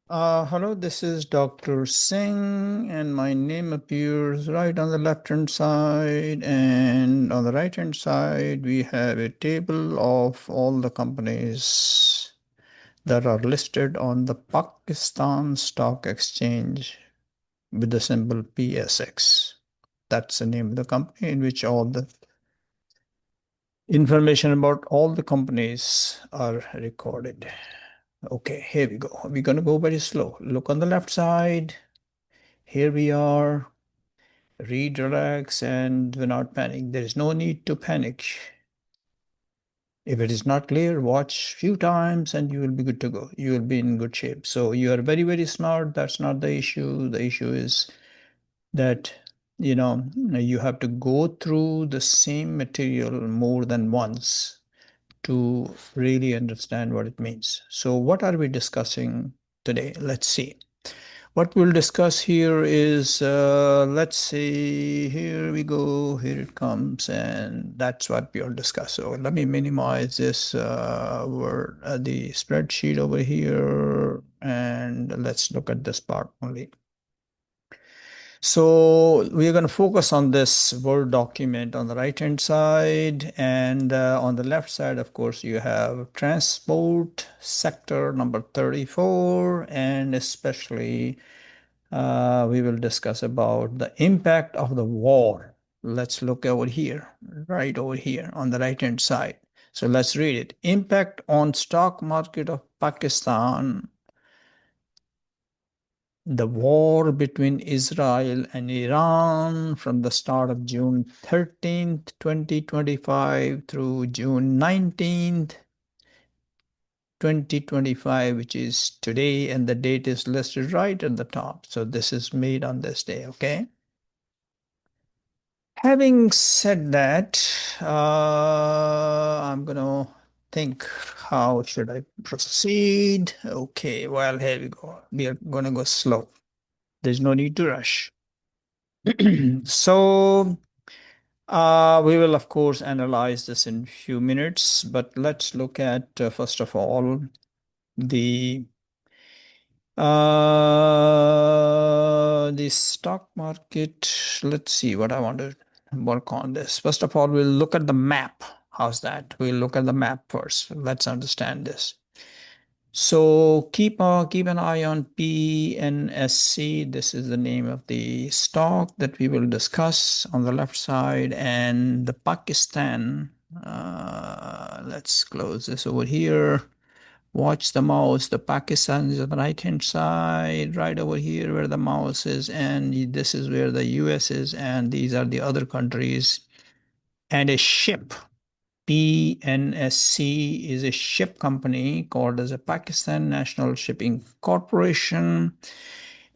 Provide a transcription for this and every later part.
Hello, this is Dr. Singh, and my name appears right on the left-hand side. And on the right-hand side, we have a table of all the companies that are listed on the Pakistan Stock Exchange with the symbol PSX. That's the name of the company in which all the information about all the companies are recorded. Okay, here we go. We're going to go very slow. Look on the left side. Here we are. Read, relax, and do not panic. There is no need to panic. If it is not clear, watch few times and you will be good to go. You will be in good shape. So you are very, very smart. That's not the issue. The issue is that, you have to go through the same material more than once to really understand what it means. So what are we discussing today? Let's see. What we'll discuss here is, let's see, here we go, here it comes, and that's what we'll discuss. So let me minimize this word, the spreadsheet over here, and let's look at this part only. So we're going to focus on this Word document on the right-hand side, and on the left side, of course, you have transport sector number 34, and especially we will discuss about the impact of the war. Let's look over here, right over here on the right-hand side. So let's read it. Impact on stock market of Pakistan. The war between Israel and Iran from the start of June 13th, 2025 through June 19th, 2025, which is today, and the date is listed right at the top. So this is made on this day, okay? Having said that, I'm gonna think how should I proceed? Okay, well, here we go. We are gonna go slow. There's no need to rush. So, we will, of course, analyze this in a few minutes, but let's look at, first of all, the the stock market. Let's see what I want to work on this. First of all, we'll look at the map. How's that? We'll look at the map first. Let's understand this. So keep an eye on PNSC. This is the name of the stock that we will discuss on the left side, and the Pakistan. Let's close this over here. Watch the mouse. The Pakistan is on the right-hand side, right over here where the mouse is, and this is where the US is, and these are the other countries. And a ship, PNSC, is a ship company called as a Pakistan National Shipping Corporation.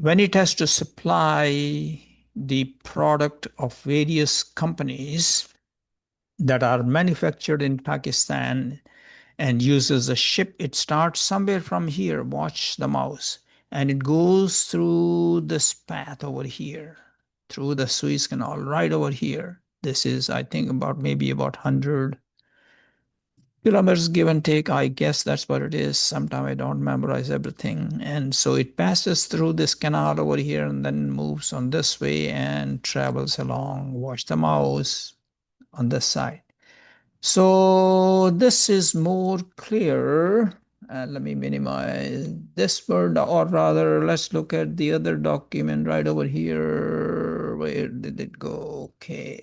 When it has to supply the product of various companies that are manufactured in Pakistan and uses a ship, it starts somewhere from here. Watch the mouse. And it goes through this path over here, through the Suez Canal, right over here. This is, I think, maybe about 100 kilometers give and take. I guess that's what it is. Sometimes I don't memorize everything. And so it passes through this canal over here and then moves on this way and travels along. Watch the mouse on this side. So this is more clear. Let me minimize this word, or rather, let's look at the other document right over here. Where did it go? Okay,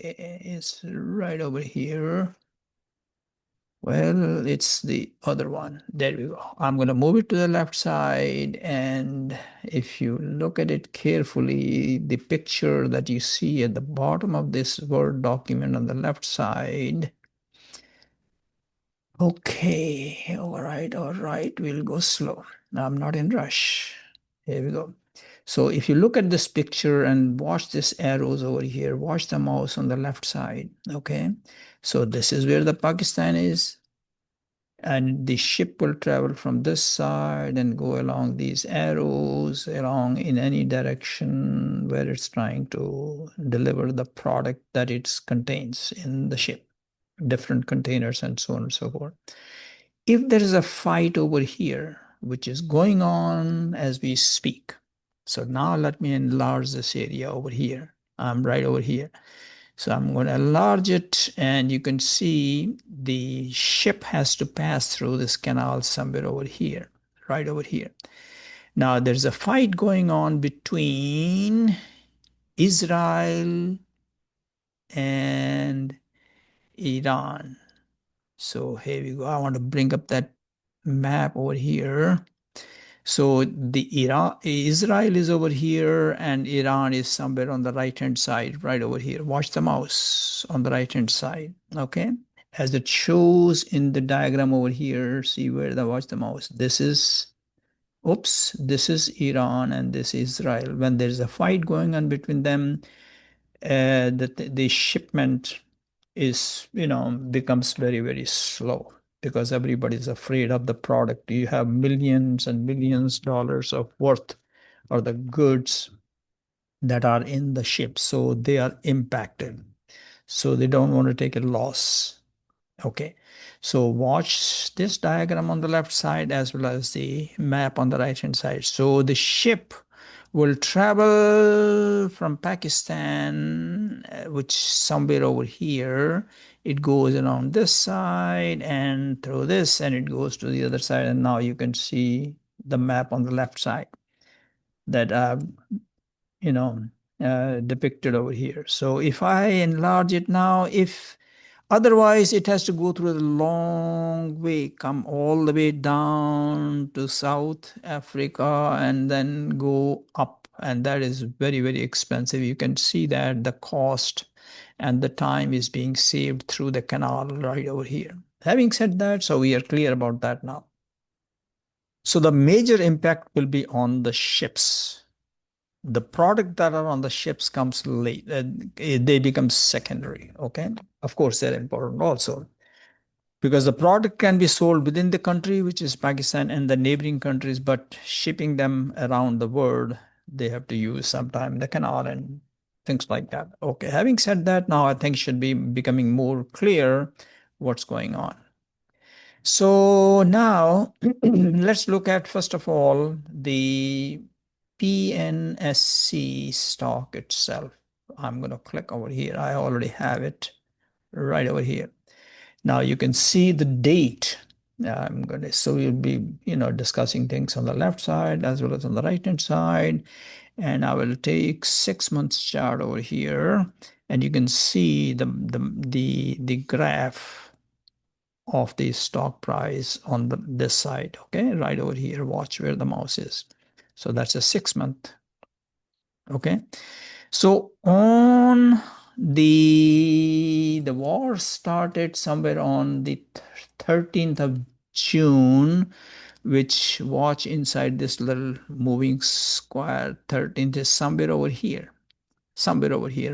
it's right over here. Well, it's the other one. There we go. I'm going to move it to the left side. And if you look at it carefully, the picture that you see at the bottom of this Word document on the left side. Okay, all right. We'll go slow. I'm not in rush. Here we go. So if you look at this picture and watch these arrows over here, watch the mouse on the left side. Okay, so this is where the Pakistan is. And the ship will travel from this side and go along these arrows along in any direction where it's trying to deliver the product that it contains in the ship, different containers and so on and so forth. If there is a fight over here, which is going on as we speak. So now let me enlarge this area over here. I'm right over here. So I'm going to enlarge it, and you can see the ship has to pass through this canal somewhere over here, right over here. Now there's a fight going on between Israel and Iran. So here we go. I want to bring up that map over here. So the Israel is over here and Iran is somewhere on the right hand side, right over here. Watch the mouse on the right hand side. Okay. As it shows in the diagram over here, see where the watch the mouse. This is Iran and this is Israel. When there's a fight going on between them, the shipment is, becomes very, very slow because everybody's afraid of the product. You have millions and millions dollars of worth or the goods that are in the ship. So they are impacted. So they don't want to take a loss. Okay, so watch this diagram on the left side as well as the map on the right hand side. So the ship will travel from Pakistan, which somewhere over here. It goes around this side and through this, and it goes to the other side. And now you can see the map on the left side that you know, depicted over here. So if I enlarge it now, if otherwise it has to go through a long way, come all the way down to South Africa and then go up. And that is very, very expensive. You can see that the cost and the time is being saved through the canal right over here. Having said that, so we are clear about that now. So the major impact will be on the ships. The product that are on the ships comes late. They become secondary. Okay. Of course, they're important also because the product can be sold within the country, which is Pakistan and the neighboring countries, but shipping them around the world, they have to use sometime the canal and things like that. Okay. Having said that, now I think should be becoming more clear what's going on. So now let's look at, first of all, the PNSC stock itself. I'm going to click over here. I already have it right over here. Now you can see the date. I'm going to, so we'll be, discussing things on the left side as well as on the right hand side. And I will take 6 months chart over here, and you can see the graph of the stock price on this side. Okay, right over here. Watch where the mouse is. So that's a 6 month. Okay, so on the war started somewhere on the 13th of June, which watch inside this little moving square. 13th is somewhere over here,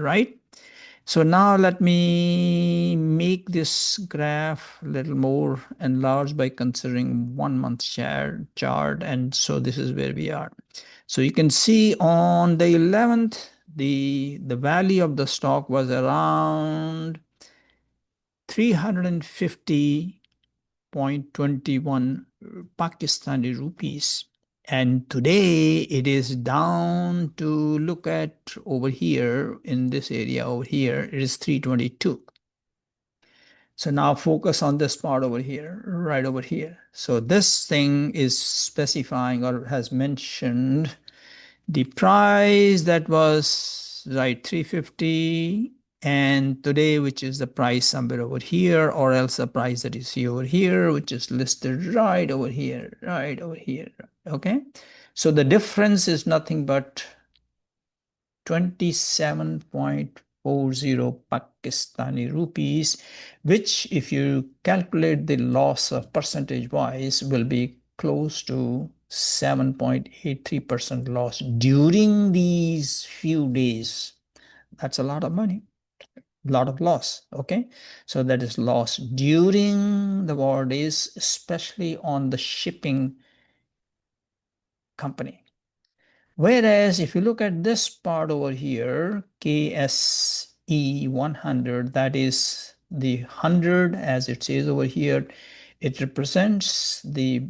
right? So now let me make this graph a little more enlarged by considering 1 month chart. And so this is where we are. So you can see on the 11th, the value of the stock was around 350.21 Pakistani rupees. And today it is down to, look at over here in this area over here, it is 322. So now focus on this part over here, right over here. So this thing is specifying or has mentioned the price that was right 350, and today, which is the price somewhere over here, or else the price that you see over here, which is listed right over here, right over here. Okay. So the difference is nothing but 27.40 Pakistani rupees, which if you calculate the loss of percentage wise will be close to 7.83% loss during these few days. That's a lot of money, a lot of loss. Okay. So that is loss during the war days, especially on the shipping company. Whereas if you look at this part over here, KSE 100, that is the 100 as it says over here, it represents the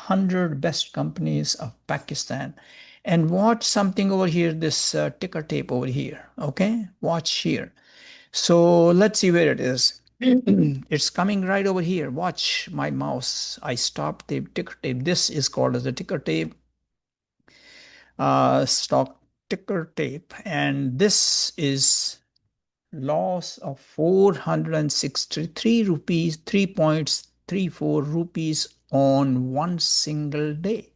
100 best companies of Pakistan. And watch something over here, this ticker tape over here. Okay, watch here. So let's see where it is. It's coming right over here. Watch my mouse. I stopped the ticker tape. This is called as the ticker tape, stock ticker tape. And this is loss of 463 rupees, 3.34 rupees on one single day.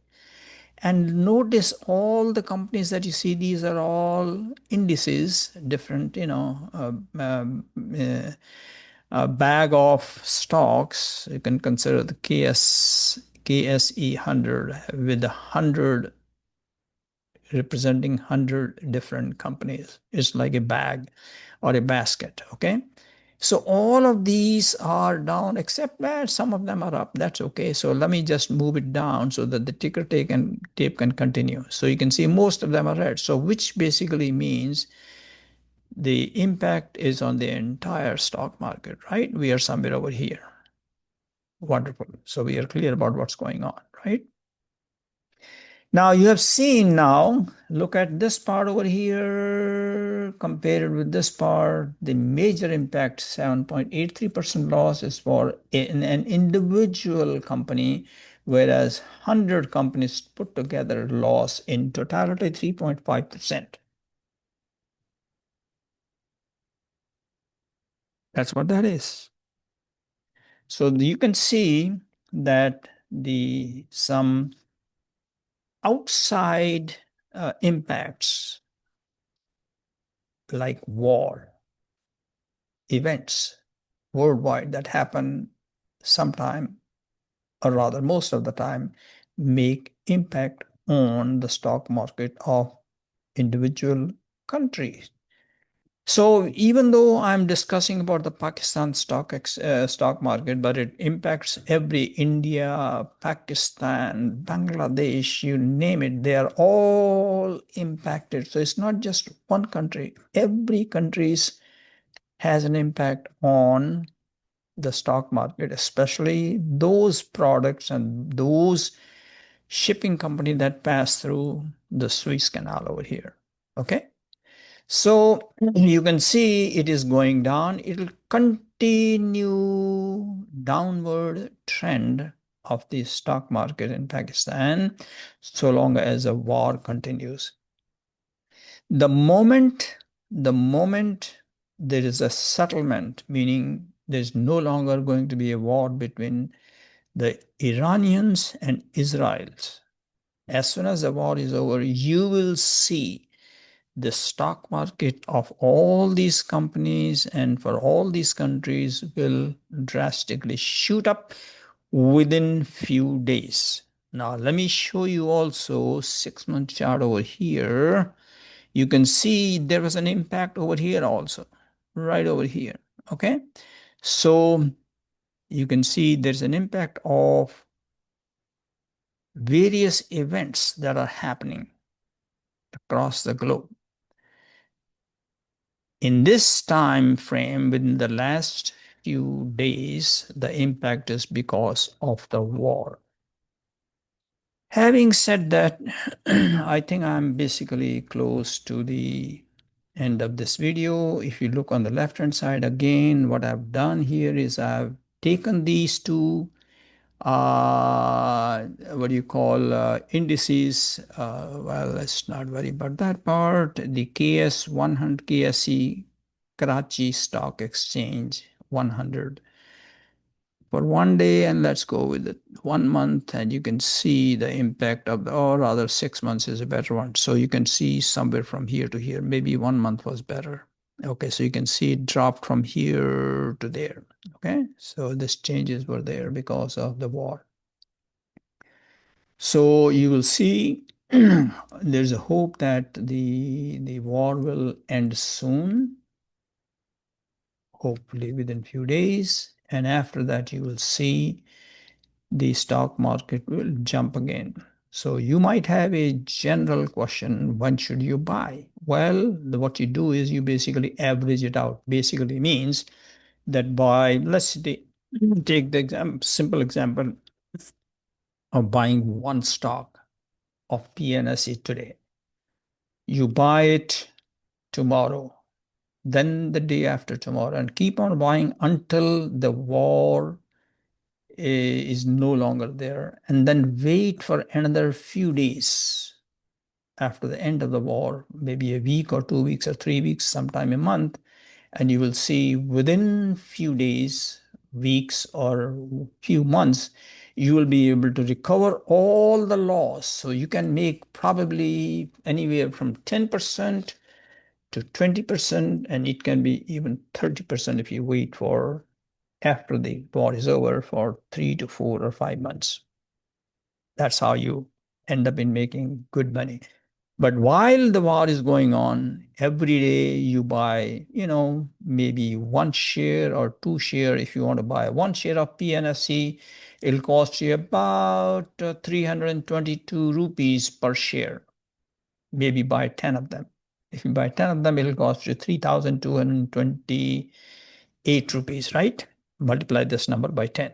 And notice all the companies that you see, these are all indices, different, a bag of stocks. You can consider the KSE 100 with 100 representing 100 different companies. It's like a bag or a basket, okay? So all of these are down except that some of them are up. That's okay. So let me just move it down so that the ticker tape can continue. So you can see most of them are red. So which basically means the impact is on the entire stock market, right? We are somewhere over here. Wonderful. So we are clear about what's going on, right? Now you have seen now, look at this part over here, compared with this part, the major impact, 7.83% loss is for an individual company, whereas 100 companies put together loss in totality 3.5%. That's what that is. So you can see that some outside impacts like war events worldwide that happen sometime, or rather most of the time, make impact on the stock market of individual countries. So even though I'm discussing about the Pakistan stock market, but it impacts every India, Pakistan, Bangladesh, you name it, they are all impacted. So it's not just one country. Every country has an impact on the stock market, especially those products and those shipping company that pass through the Suez Canal over here. Okay. So you can see it is going down. It will continue downward trend of the stock market in Pakistan so long as a war continues. The moment there is a settlement, meaning there's no longer going to be a war between the Iranians and Israelis. As soon as the war is over, you will see the stock market of all these companies and for all these countries will drastically shoot up within few days. Now, let me show you also 6-month chart over here. You can see there was an impact over here also, right over here. Okay. So you can see there's an impact of various events that are happening across the globe. In this time frame, within the last few days, the impact is because of the war. Having said that, I think I'm basically close to the end of this video. If you look on the left hand side again, what I've done here is I've taken these two what do you call indices. Well, let's not worry about that part. The KS 100, KSE Karachi Stock Exchange 100 for one day, and let's go with it 1 month, and you can see the impact of the, or rather 6 months is a better one. So you can see somewhere from here to here. Maybe 1 month was better. Okay, so you can see it dropped from here to there. Okay, so these changes were there because of the war. So you will see there's a hope that the war will end soon, hopefully within few days, and after that you will see the stock market will jump again. So you might have a general question, when should you buy? Well, what you do is you basically average it out. Basically means that by, let's take the simple example of buying one stock of PNSE today. You buy it tomorrow, then the day after tomorrow, and keep on buying until the war is no longer there, and then wait for another few days after the end of the war, maybe a week or 2 weeks or 3 weeks, sometime a month, and you will see within few days, weeks, or few months, you will be able to recover all the loss. So you can make probably anywhere from 10% to 20%, and it can be even 30% if you wait for after the war is over for 3 to 4 or 5 months. That's how you end up in making good money. But while the war is going on, every day you buy, maybe one share or two share. If you want to buy one share of PNSC, it'll cost you about 322 rupees per share. Maybe buy 10 of them. If you buy 10 of them, it'll cost you 3,228 rupees, right? Multiply this number by 10.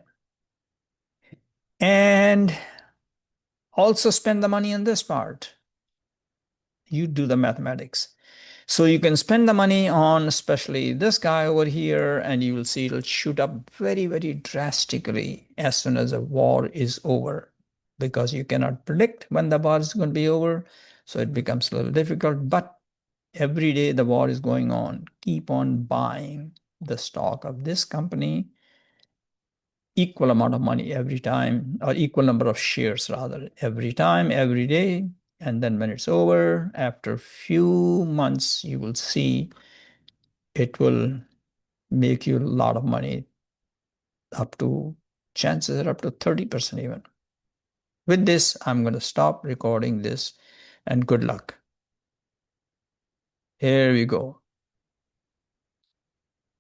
And also spend the money on this part. You do the mathematics. So you can spend the money on especially this guy over here, and you will see it'll shoot up very, very drastically as soon as the war is over, because you cannot predict when the war is going to be over. So it becomes a little difficult. But every day the war is going on, keep on buying the stock of this company, equal amount of money every time, or equal number of shares rather, every time, every day. And then when it's over, after few months, you will see it will make you a lot of money, up to chances are up to 30% even. With this, I'm going to stop recording this, and good luck. Here we go.